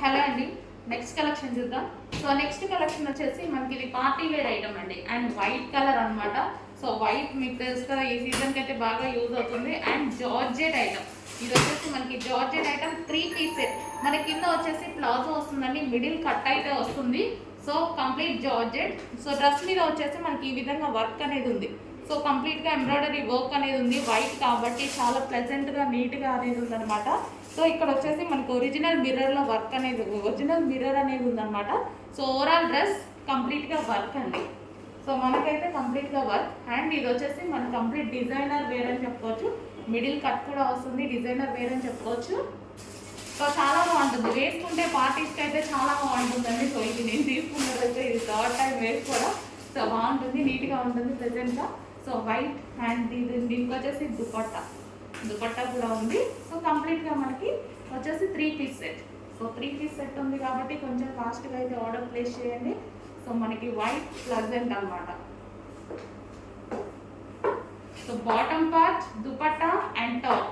Hello అండి, next collection చూద్దాం. So next collection వచ్చేసి మనకి ఇది పార్టీ వేర్ ఐటమ్ అండి అండ్ వైట్ కలర్ అనమాట. సో వైట్ మీకు తెలుసు కదా, ఈ సీజన్కి అయితే బాగా యూజ్ అవుతుంది. అండ్ జార్జెట్ ఐటమ్, ఇది వచ్చేసి మనకి జార్జెట్ ఐటమ్ 3 పీస్ సెట్. మన కింద వచ్చేసి ప్లాజో వస్తుందండి, మిడిల్ కట్ అయితే వస్తుంది. So complete georgette. So dress మీద వచ్చేసి మనకి ఈ విధంగా వర్క్ అనేది ఉంది. సో కంప్లీట్గా ఎంబ్రాయిడరీ వర్క్ అనేది ఉంది, వైట్ కాబట్టి చాలా ప్లెజెంట్గా నీట్గా అనేది ఉందన్నమాట. సో ఇక్కడ వచ్చేసి మనకు ఒరిజినల్ మిర్రర్లో వర్క్ అనేది, ఒరిజినల్ మిర్రర్ అనేది ఉందన్నమాట. సో ఓవరాల్ డ్రెస్ కంప్లీట్గా వర్క్ అండి. సో మనకైతే కంప్లీట్గా వర్క్. అండ్ ఇది వచ్చేసి మన కంప్లీట్ డిజైనర్ వేర్ అని చెప్పుకోవచ్చు. మిడిల్ కట్ కూడా వస్తుంది, డిజైనర్ వేర్ అని చెప్పుకోవచ్చు. సో చాలా బాగుంటుంది, వేసుకుంటే పార్టీస్కి అయితే చాలా బాగుంటుందండి. సో ఇది నేను తీసుకున్నదైతే ఇది థర్డ్ టైం వేసుకోవడం. సో బాగుంటుంది, నీట్గా ఉంటుంది ప్రెజెంట్గా. సో వైట్ అండ్ దీనికి వచ్చేసి దుపట్టా కూడా ఉంది. సో కంప్లీట్గా మనకి వచ్చేసి 3 piece set. So 3 piece set ఉంది కాబట్టి కొంచెం ఫాస్ట్గా అయితే ఆర్డర్ ప్లేస్ చేయండి. సో మనకి వైట్ ప్లజెంట్ అనమాట. So bottom part dupatta and top